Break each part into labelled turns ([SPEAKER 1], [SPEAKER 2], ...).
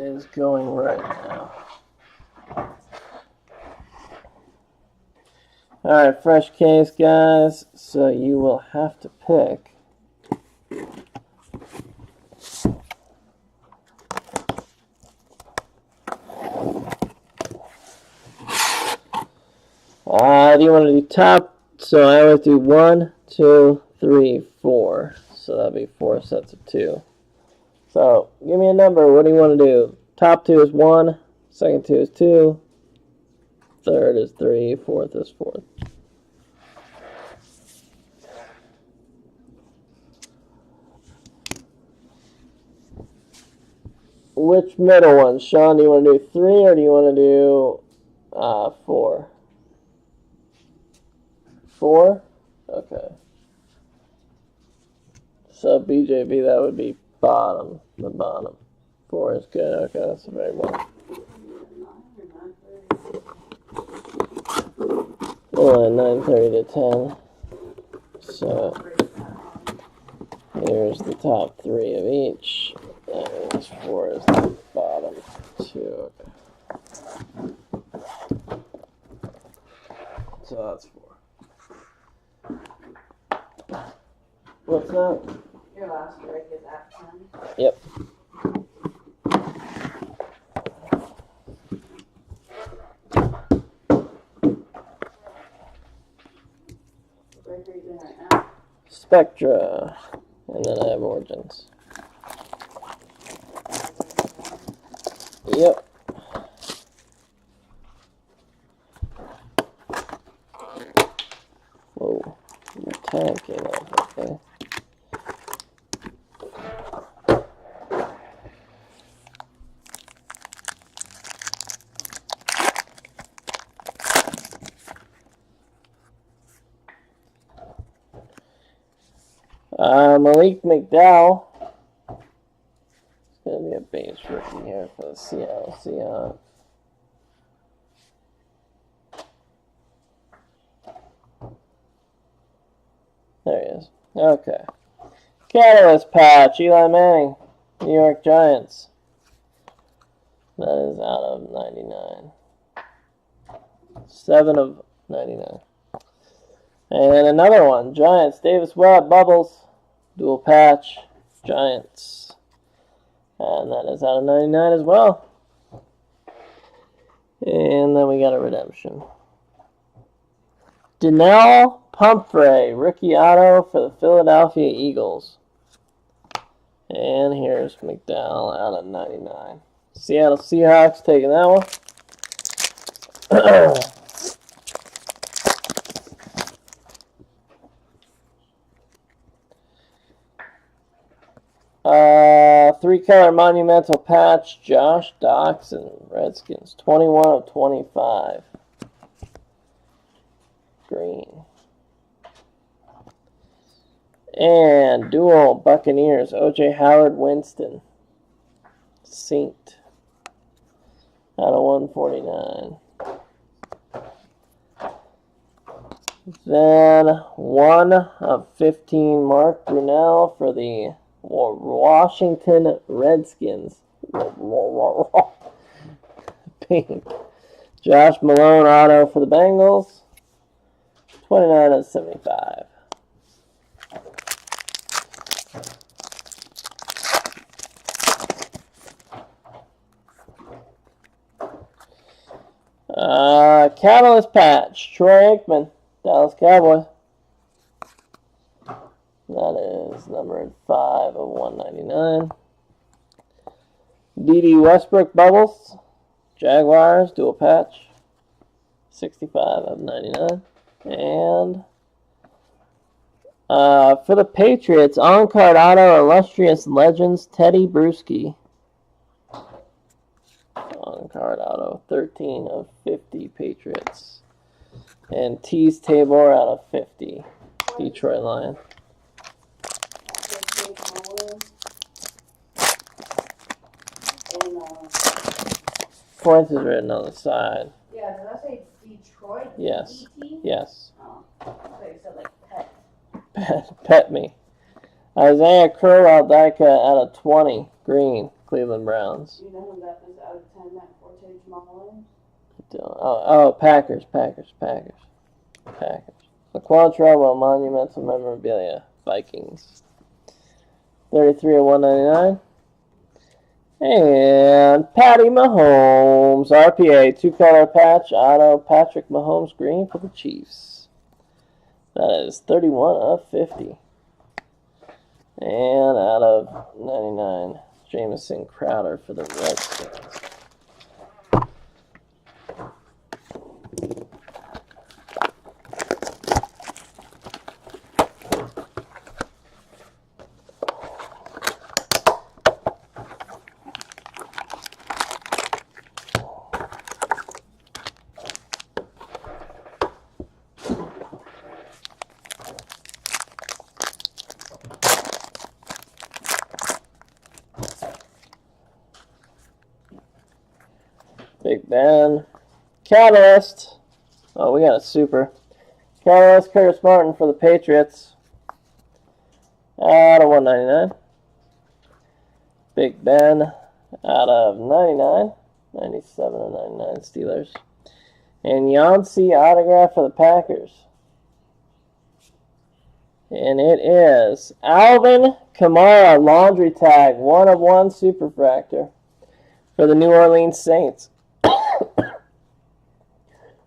[SPEAKER 1] is going right now. Alright, fresh case, guys. So you will have to pick do you want to do top? So I always do 1, 2, 3, 4. So that'll be 4 sets of 2. So give me a number. What do you want to do? Top 2 is 1, second 2 is 2, third is 3, fourth is 4. Which middle one? Sean, do you want to do 3 or do you want to do 4? 4? Okay. So BJB, that would be bottom, the bottom. 4 is good. Okay, that's very well. Well, 9:30 to 10. So here's the top 3 of each. That means 4 is the bottom 2. Okay. So that's 4. What's that?
[SPEAKER 2] Your last break is at 10.
[SPEAKER 1] Yep.
[SPEAKER 2] What break are you doing right now?
[SPEAKER 1] Spectra. And then I have Origins. Yep. Whoa. Your tag came off, okay. Malik McDowell. It's going to be a base rookie here for the Seattle Seahawks. There he is. Okay. Catalyst patch, Eli Manning, New York Giants. That is out of 99. 7 of 99. And another one, Giants, Davis Webb, Bubbles, dual patch, Giants. And that is out of 99 as well. And then we got a redemption. Donnell Pumphrey, rookie auto for the Philadelphia Eagles. And here's McDowell out of 99. Seattle Seahawks taking that one. 3-color monumental patch, Josh Doxson, Redskins, 21 of 25. Green. And dual Buccaneers, O.J. Howard, Winston, Synced, out of 149. Then 1 of 15, Mark Brunell for the Washington Redskins. Pink. Josh Malone auto for the Bengals. 29 of 75. Catalyst patch. Troy Aikman, Dallas Cowboys. That is numbered 5 of 199. D.D. Westbrook Bubbles, Jaguars, dual patch, 65 of 99. And for the Patriots, on-card auto, Illustrious Legends, Teddy Bruschi. On-card auto, 13 of 50 Patriots. And Tease Tabor out of 50, Detroit Lions. Points is written on the side.
[SPEAKER 2] Yeah, did I say Detroit?
[SPEAKER 1] Yes.
[SPEAKER 2] DT?
[SPEAKER 1] Yes.
[SPEAKER 2] Oh, I thought you said like pet.
[SPEAKER 1] Pet me. Isaiah Crowell Dyka out of 20. Green. Cleveland Browns.
[SPEAKER 2] You know who that was out of 10, that Forte Jamal
[SPEAKER 1] Oh, Packers. Laquan Treadwell, Monumental Memorabilia, Vikings. 33 of 199. And Patty Mahomes, RPA, 2-color patch, auto, Patrick Mahomes, green for the Chiefs. That is 31 of 50. And out of 99, Jamison Crowder for the Redskins. Big Ben. Catalyst. Oh, we got a super. Catalyst, Curtis Martin for the Patriots. Out of 199. Big Ben. Out of 99. 97 of 99 Steelers. And Yancey autograph for the Packers. And it is Alvin Kamara, laundry tag, 1 of 1 Superfractor for the New Orleans Saints.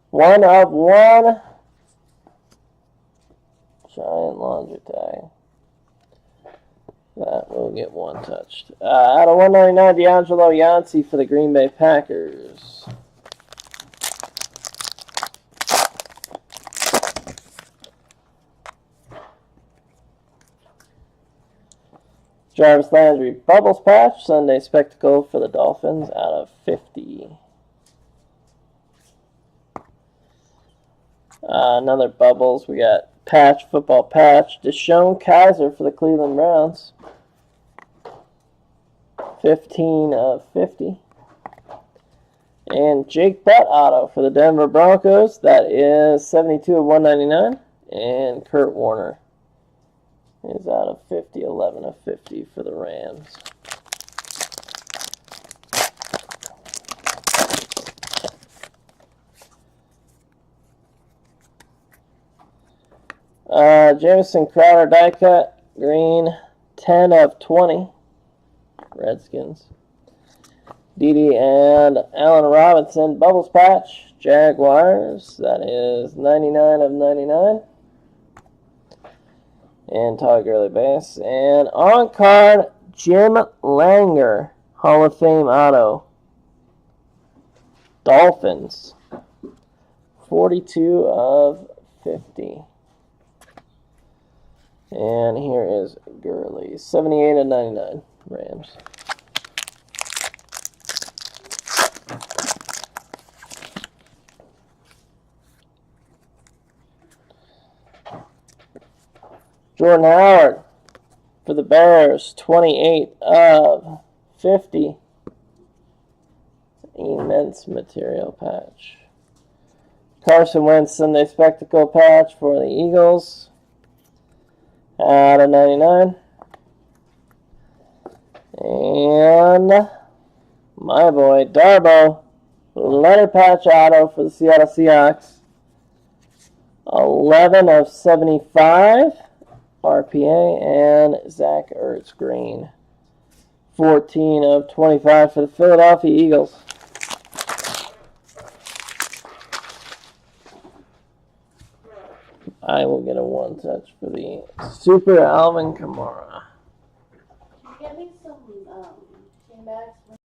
[SPEAKER 1] 1 of 1 giant laundry tag. That will get 1 touched. Out of 199, D'Angelo Yancey for the Green Bay Packers. Jarvis Landry, Bubbles patch, Sunday Spectacle for the Dolphins, out of 50. Another Bubbles. We got patch, football patch. Deshaun Kaiser for the Cleveland Browns. 15 of 50. And Jake Butt auto for the Denver Broncos. That is 72 of 199. And Kurt Warner is out of 50, 11 of 50 for the Rams. Jamison Crowder die cut, green, 10 of 20, Redskins. Dede and Allen Robinson, Bubbles patch, Jaguars, that is 99 of 99. And Todd Gurley base. And on card, Jim Langer, Hall of Fame auto. Dolphins, 42 of 50. And here is Gurley, 78 of 99, Rams. Jordan Howard for the Bears, 28 of 50. Immense material patch. Carson Wentz Sunday Spectacle patch for the Eagles. Out of 99. And my boy Darbo, letter patch auto for the Seattle Seahawks. 11 of 75. RPA and Zach Ertz green. 14 of 25 for the Philadelphia Eagles. I will get a 1 touch for the Super Alvin Kamara.
[SPEAKER 2] Can you get me some chain bags?